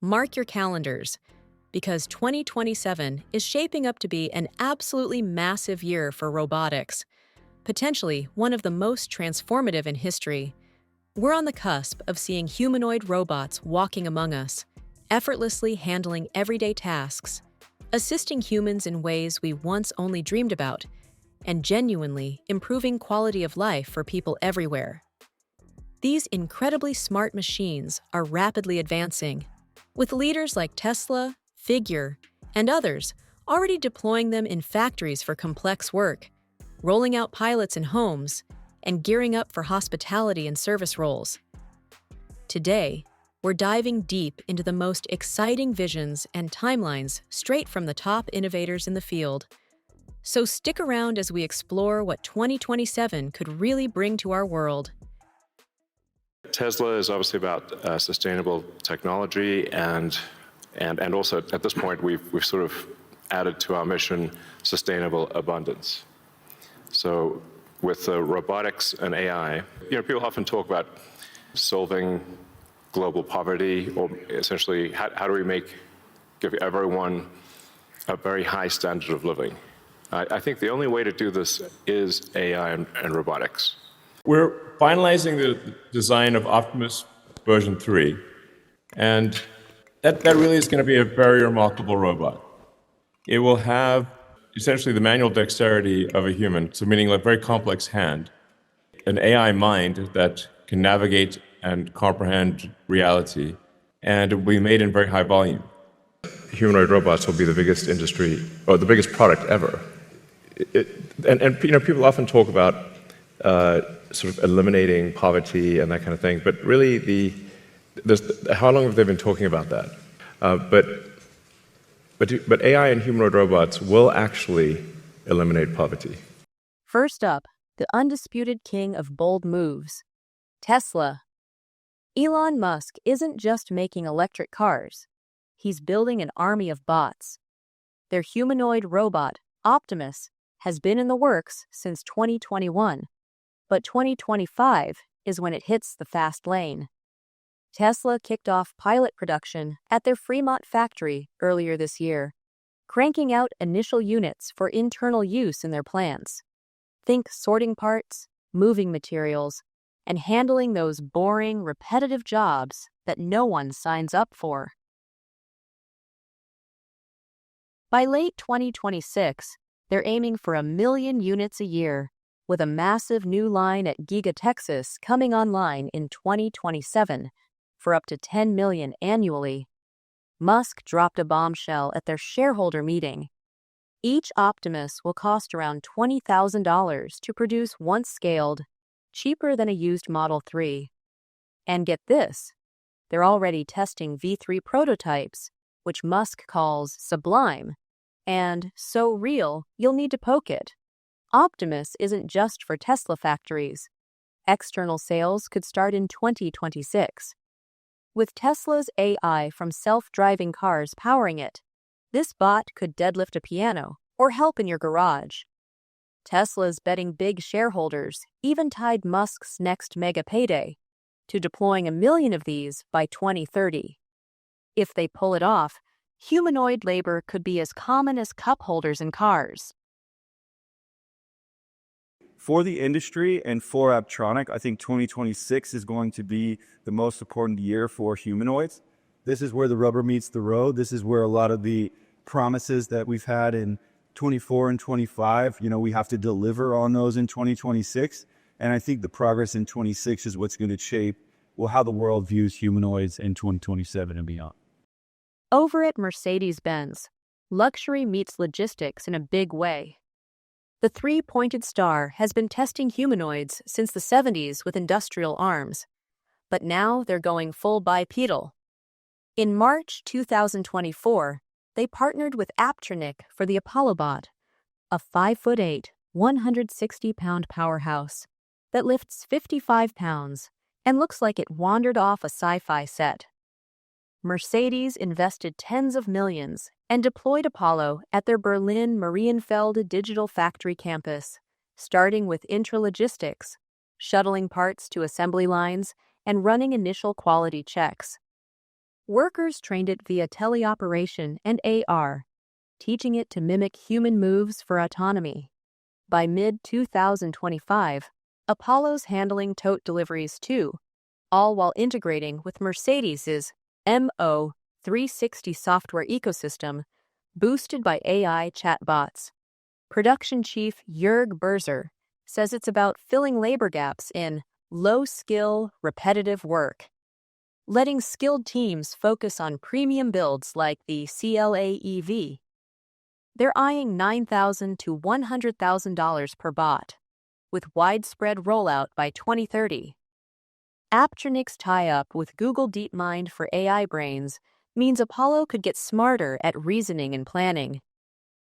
Mark your calendars, because 2027 is shaping up to be an absolutely massive year for robotics, potentially one of the most transformative in history. We're on the cusp of seeing humanoid robots walking among us, effortlessly handling everyday tasks, assisting humans in ways we once only dreamed about, and genuinely improving quality of life for people everywhere. These incredibly smart machines are rapidly advancing, with leaders like Tesla, Figure, and others already deploying them in factories for complex work, rolling out pilots in homes, and gearing up for hospitality and service roles. Today, we're diving deep into the most exciting visions and timelines straight from the top innovators in the field. So stick around as we explore what 2027 could really bring to our world. Tesla is obviously about sustainable technology, and also at this point we've sort of added to our mission sustainable abundance. So with robotics and AI, people often talk about solving global poverty, or essentially how do we give everyone a very high standard of living. I think the only way to do this is AI and robotics. We're finalizing the design of Optimus version 3, and that really is going to be a very remarkable robot. It will have essentially the manual dexterity of a human, so meaning a very complex hand, an AI mind that can navigate and comprehend reality, and it will be made in very high volume. Humanoid robots will be the biggest industry, or the biggest product ever. People often talk about sort of eliminating poverty and that kind of thing, but really, how long have they been talking about that? But AI and humanoid robots will actually eliminate poverty. First up, the undisputed king of bold moves, Tesla. Elon Musk isn't just making electric cars. He's building an army of bots. Their humanoid robot, Optimus, has been in the works since 2021, but 2025 is when it hits the fast lane. Tesla kicked off pilot production at their Fremont factory earlier this year, cranking out initial units for internal use in their plants. Think sorting parts, moving materials, and handling those boring, repetitive jobs that no one signs up for. By late 2026, they're aiming for 1 million units a year, with a massive new line at Giga Texas coming online in 2027 for up to 10 million annually. Musk dropped a bombshell at their shareholder meeting. Each Optimus will cost around $20,000 to produce once scaled, cheaper than a used Model 3. And get this, they're already testing V3 prototypes, which Musk calls sublime, and so real you'll need to poke it. Optimus isn't just for Tesla factories. External sales could start in 2026. With Tesla's AI from self-driving cars powering it, this bot could deadlift a piano or help in your garage. Tesla's betting big shareholders even tied Musk's next mega payday to deploying 1 million of these by 2030. If they pull it off, humanoid labor could be as common as cup holders in cars. For the industry and for Apptronik, I think 2026 is going to be the most important year for humanoids. This is where the rubber meets the road. This is where a lot of the promises that we've had in 24 and 25, we have to deliver on those in 2026. And I think the progress in 26 is what's going to shape, how the world views humanoids in 2027 and beyond. Over at Mercedes-Benz, luxury meets logistics in a big way. The three-pointed star has been testing humanoids since the 70s with industrial arms, but now they're going full bipedal. In March 2024, they partnered with Apptronik for the Apollo bot, a 5'8", 160-pound powerhouse that lifts 55 pounds and looks like it wandered off a sci-fi set. Mercedes invested tens of millions and deployed Apollo at their Berlin Marienfelde digital factory campus, starting with intralogistics, shuttling parts to assembly lines, and running initial quality checks. Workers trained it via teleoperation and AR, teaching it to mimic human moves for autonomy. By mid-2025, Apollo's handling tote deliveries too, all while integrating with Mercedes' MO360 software ecosystem, boosted by AI chatbots. Production chief Jörg Berzer says it's about filling labor gaps in low-skill, repetitive work, letting skilled teams focus on premium builds like the CLA EV. They're eyeing $9,000 to $100,000 per bot, with widespread rollout by 2030. Aptronic's tie-up with Google DeepMind for AI brains means Apollo could get smarter at reasoning and planning.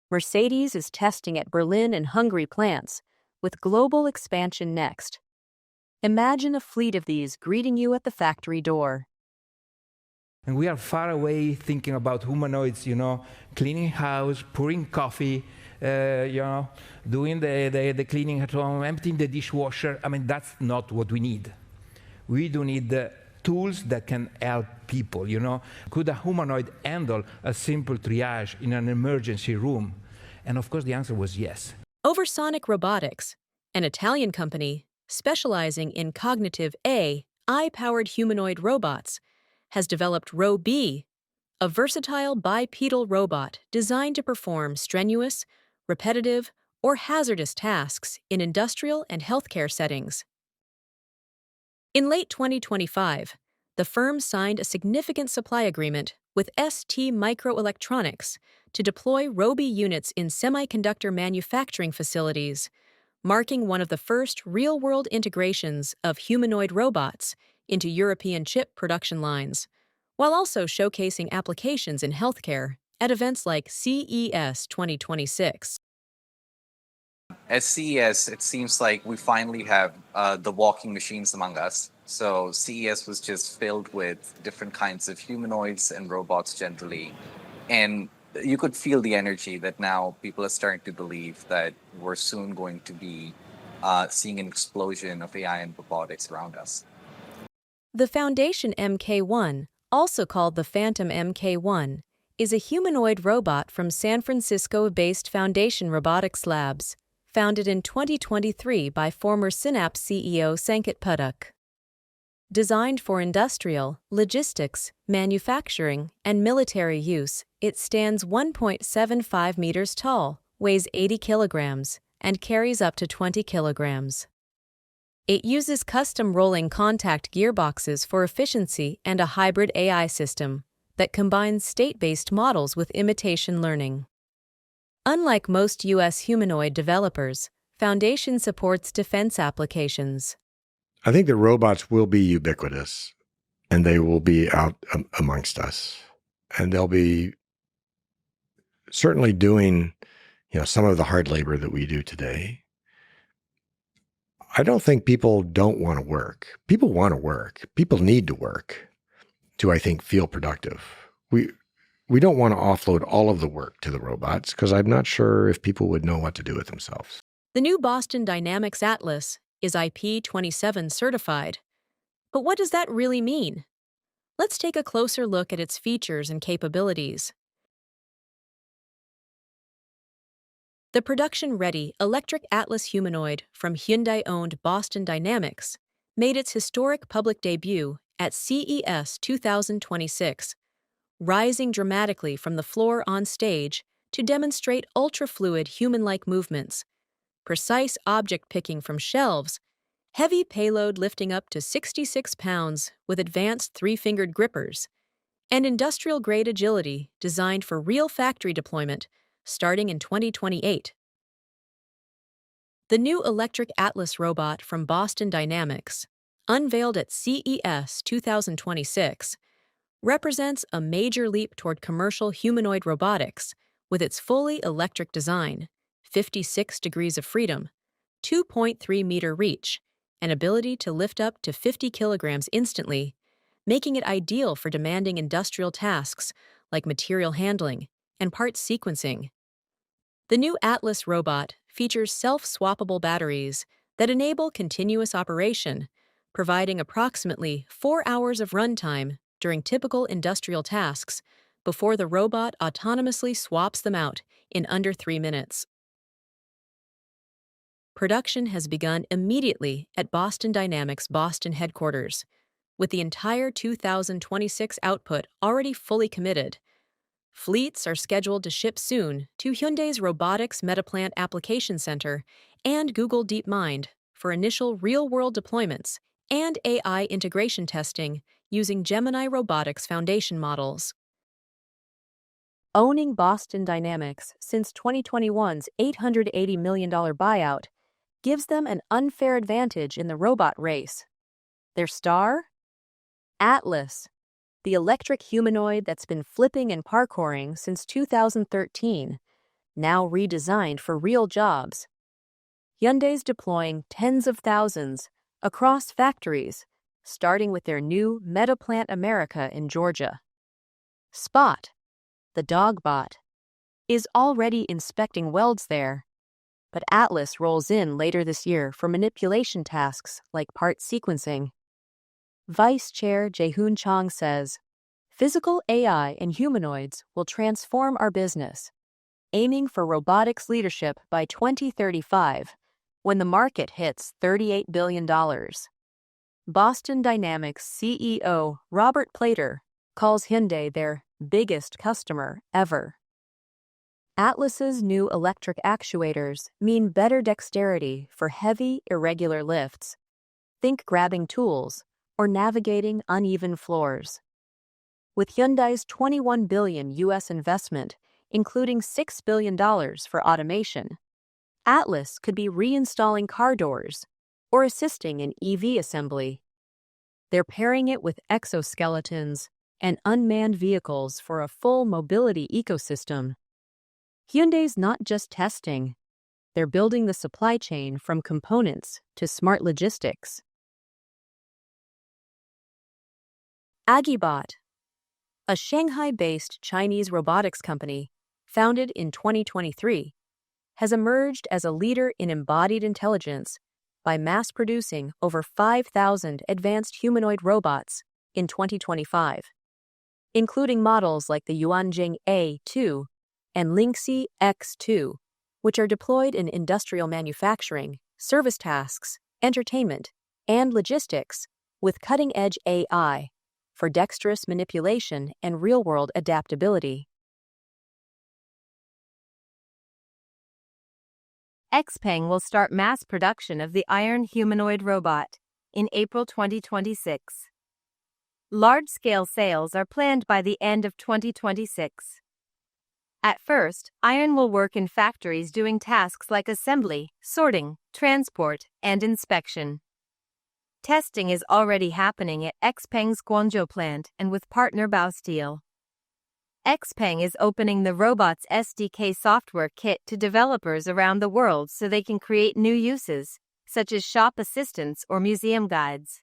Mercedes is testing at Berlin and Hungary plants, with global expansion next. Imagine a fleet of these greeting you at the factory door. And we are far away thinking about humanoids, cleaning house, pouring coffee, doing the cleaning at home, emptying the dishwasher. I mean, that's not what we need. We do need the tools that can help people, Could a humanoid handle a simple triage in an emergency room? And of course, the answer was yes. Oversonic Robotics, an Italian company specializing in cognitive AI-powered humanoid robots, has developed Rob, a versatile bipedal robot designed to perform strenuous, repetitive, or hazardous tasks in industrial and healthcare settings. In late 2025, the firm signed a significant supply agreement with ST Microelectronics to deploy Robi units in semiconductor manufacturing facilities, marking one of the first real-world integrations of humanoid robots into European chip production lines, while also showcasing applications in healthcare at events like CES 2026. At CES, it seems like we finally have the walking machines among us. So CES was just filled with different kinds of humanoids and robots generally. And you could feel the energy that now people are starting to believe that we're soon going to be seeing an explosion of AI and robotics around us. The Foundation MK1, also called the Phantom MK1, is a humanoid robot from San Francisco-based Foundation Robotics Labs, founded in 2023 by former Synapse CEO Sanket Puduk. Designed for industrial, logistics, manufacturing, and military use, it stands 1.75 meters tall, weighs 80 kilograms, and carries up to 20 kilograms. It uses custom rolling contact gearboxes for efficiency and a hybrid AI system that combines state-based models with imitation learning. Unlike most U.S. humanoid developers, Foundation supports defense applications. I think the robots will be ubiquitous, and they will be out amongst us. And they'll be certainly doing, some of the hard labor that we do today. I don't think people don't want to work. People want to work. People need to work to, I think, feel productive. We don't want to offload all of the work to the robots because I'm not sure if people would know what to do with themselves. The new Boston Dynamics Atlas is IP27 certified. But what does that really mean? Let's take a closer look at its features and capabilities. The production-ready electric Atlas humanoid from Hyundai-owned Boston Dynamics made its historic public debut at CES 2026, rising dramatically from the floor on stage to demonstrate ultra-fluid human-like movements, precise object picking from shelves, heavy payload lifting up to 66 pounds with advanced three-fingered grippers, and industrial-grade agility designed for real factory deployment starting in 2028. The new electric Atlas robot from Boston Dynamics, unveiled at CES 2026, represents a major leap toward commercial humanoid robotics with its fully electric design, 56 degrees of freedom, 2.3-meter reach, and ability to lift up to 50 kilograms instantly, making it ideal for demanding industrial tasks like material handling and parts sequencing. The new Atlas robot features self-swappable batteries that enable continuous operation, providing approximately 4 hours of runtime during typical industrial tasks before the robot autonomously swaps them out in under 3 minutes. Production has begun immediately at Boston Dynamics' Boston headquarters, with the entire 2026 output already fully committed. Fleets are scheduled to ship soon to Hyundai's Robotics Metaplant Application Center and Google DeepMind for initial real-world deployments and AI integration testing using Gemini Robotics foundation models. Owning Boston Dynamics since 2021's $880 million buyout gives them an unfair advantage in the robot race. Their star? Atlas, the electric humanoid that's been flipping and parkouring since 2013, now redesigned for real jobs. Hyundai's deploying tens of thousands across factories, starting with their new Metaplant America in Georgia. Spot, the dog bot, is already inspecting welds there, but Atlas rolls in later this year for manipulation tasks like part sequencing. Vice Chair Jae-hoon Chong says, "Physical AI and humanoids will transform our business, aiming for robotics leadership by 2035, when the market hits $38 billion. Boston Dynamics CEO Robert Plater calls Hyundai their biggest customer ever. Atlas's new electric actuators mean better dexterity for heavy, irregular lifts. Think grabbing tools or navigating uneven floors. With Hyundai's $21 billion U.S. investment, including $6 billion for automation, Atlas could be reinstalling car doors or assisting in EV assembly. They're pairing it with exoskeletons and unmanned vehicles for a full mobility ecosystem. Hyundai's not just testing, they're building the supply chain from components to smart logistics. Agibot, a Shanghai-based Chinese robotics company founded in 2023, has emerged as a leader in embodied intelligence by mass-producing over 5,000 advanced humanoid robots in 2025, including models like the Yuanjing A2 and Lingxi X2, which are deployed in industrial manufacturing, service tasks, entertainment, and logistics with cutting-edge AI for dexterous manipulation and real-world adaptability. XPeng will start mass production of the Iron humanoid robot in April 2026. Large-scale sales are planned by the end of 2026. At first, Iron will work in factories doing tasks like assembly, sorting, transport, and inspection. Testing is already happening at XPeng's Guangzhou plant and with partner Baosteel. XPeng is opening the robot's SDK software kit to developers around the world so they can create new uses, such as shop assistants or museum guides.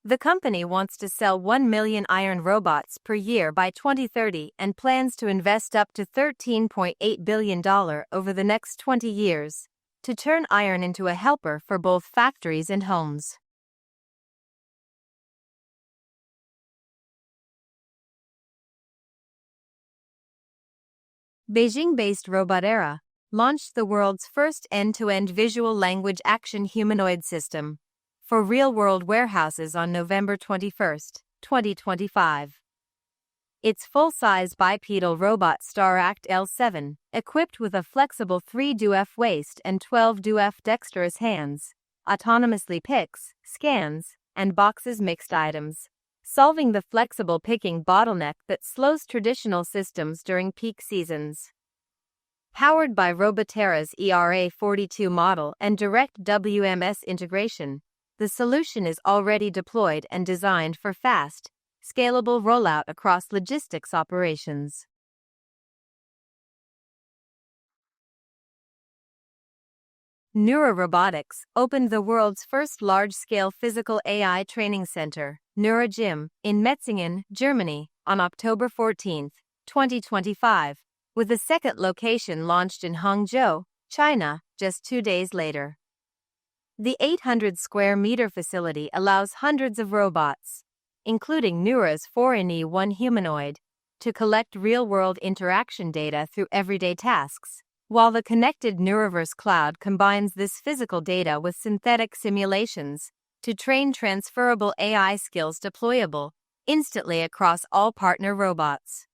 The company wants to sell 1 million Iron robots per year by 2030 and plans to invest up to $13.8 billion over the next 20 years to turn Iron into a helper for both factories and homes. Beijing-based Robotera launched the world's first end-to-end visual language action humanoid system for real-world warehouses on November 21, 2025. Its full-size bipedal robot StarAct L7, equipped with a flexible 3-DoF waist and 12-DoF dexterous hands, autonomously picks, scans, and boxes mixed items, solving the flexible picking bottleneck that slows traditional systems during peak seasons. Powered by Robotera's ERA42 model and direct WMS integration, the solution is already deployed and designed for fast, scalable rollout across logistics operations. Neurobotics opened the world's first large-scale physical AI training center, Neurogym, in Metzingen, Germany, on October 14, 2025, with a second location launched in Hangzhou, China, just 2 days later. The 800 square meter facility allows hundreds of robots, including Neura's 4NE1 Humanoid, to collect real-world interaction data through everyday tasks, while the connected Neuroverse cloud combines this physical data with synthetic simulations to train transferable AI skills deployable instantly across all partner robots.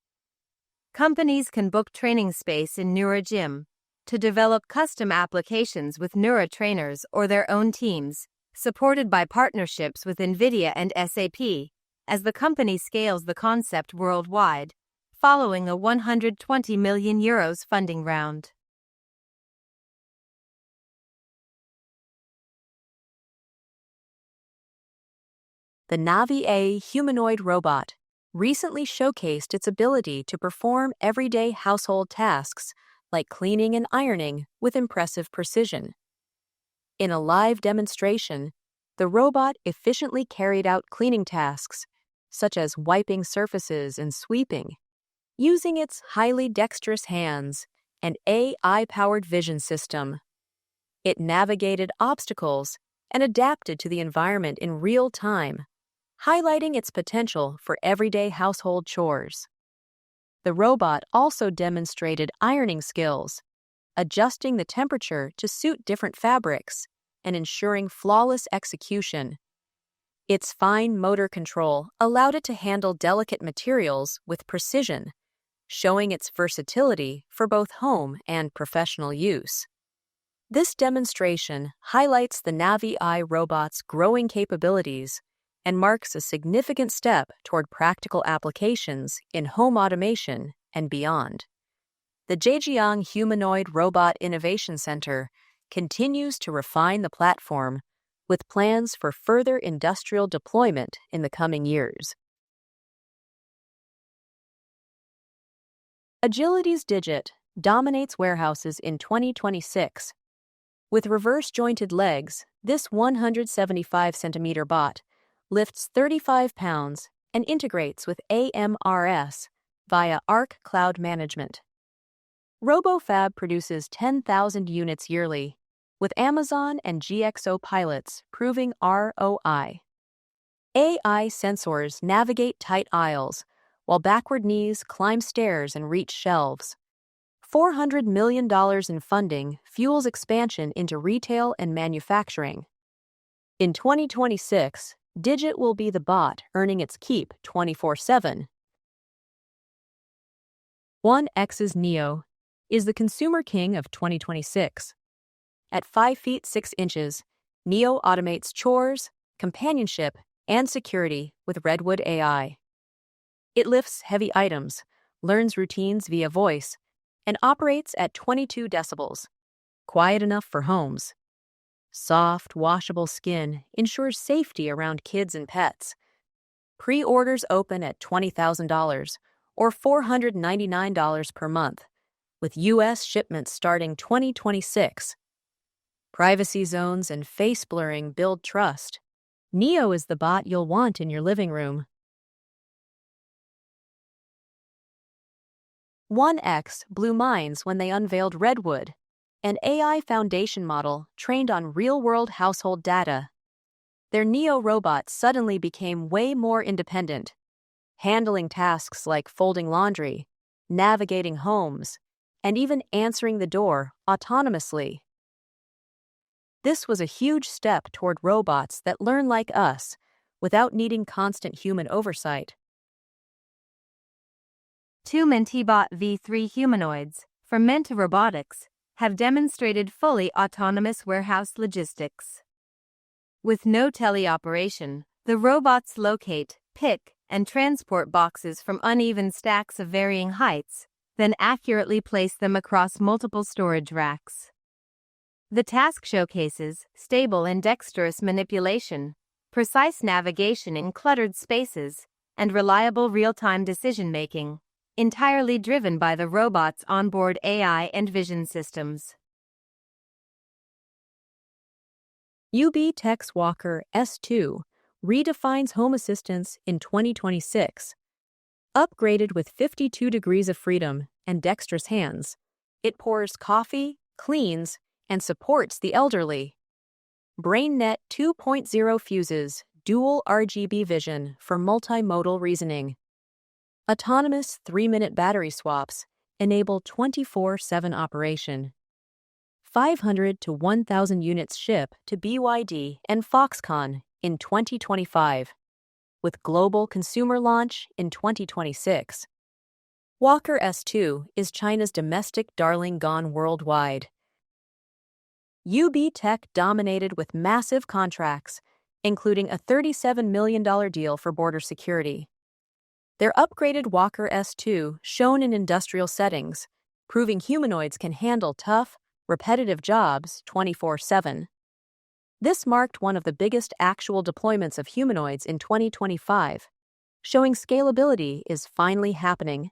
Companies can book training space in Neura Gym to develop custom applications with Neura trainers or their own teams, supported by partnerships with NVIDIA and SAP, as the company scales the concept worldwide, following a €120 million funding round. The Navi-A humanoid robot recently showcased its ability to perform everyday household tasks like cleaning and ironing with impressive precision. In a live demonstration, the robot efficiently carried out cleaning tasks, such as wiping surfaces and sweeping, using its highly dexterous hands and AI-powered vision system. It navigated obstacles and adapted to the environment in real time, highlighting its potential for everyday household chores. The robot also demonstrated ironing skills, adjusting the temperature to suit different fabrics and ensuring flawless execution. Its fine motor control allowed it to handle delicate materials with precision, showing its versatility for both home and professional use. This demonstration highlights the Navi-A robot's growing capabilities and marks a significant step toward practical applications in home automation and beyond. The Zhejiang Humanoid Robot Innovation Center continues to refine the platform with plans for further industrial deployment in the coming years. Agility's Digit dominates warehouses in 2026. With reverse-jointed legs, this 175-centimeter bot lifts 35 pounds and integrates with AMRS via Arc Cloud Management. RoboFab produces 10,000 units yearly, with Amazon and GXO pilots proving ROI. AI sensors navigate tight aisles, while backward knees climb stairs and reach shelves. $400 million in funding fuels expansion into retail and manufacturing. In 2026, Digit will be the bot earning its keep 24/7. 1X's Neo is the consumer king of 2026. At 5 feet 6 inches, Neo automates chores, companionship, and security with Redwood AI. It lifts heavy items, learns routines via voice, and operates at 22 decibels, quiet enough for homes. Soft, washable skin ensures safety around kids and pets. Pre-orders open at $20,000 or $499 per month, with U.S. shipments starting 2026. Privacy zones and face blurring build trust. Neo is the bot you'll want in your living room. 1X blew minds when they unveiled Redwood, an AI foundation model trained on real-world household data. Their Neo robot suddenly became way more independent, handling tasks like folding laundry, navigating homes, and even answering the door autonomously. This was a huge step toward robots that learn like us, without needing constant human oversight. 2 Mentibot V3 humanoids from Menta Robotics have demonstrated fully autonomous warehouse logistics. With no teleoperation, the robots locate, pick, and transport boxes from uneven stacks of varying heights, then accurately place them across multiple storage racks. The task showcases stable and dexterous manipulation, precise navigation in cluttered spaces, and reliable real-time decision-making, entirely driven by the robot's onboard AI and vision systems. UB Tech's Walker S2 redefines home assistance in 2026. Upgraded with 52 degrees of freedom and dexterous hands, it pours coffee, cleans, and supports the elderly. BrainNet 2.0 fuses dual RGB vision for multimodal reasoning. Autonomous 3-minute battery swaps enable 24/7 operation. 500 to 1,000 units ship to BYD and Foxconn in 2025, with global consumer launch in 2026. Walker S2 is China's domestic darling gone worldwide. UB Tech dominated with massive contracts, including a $37 million deal for border security. Their upgraded Walker S2 shone in industrial settings, proving humanoids can handle tough, repetitive jobs 24/7. This marked one of the biggest actual deployments of humanoids in 2025, showing scalability is finally happening.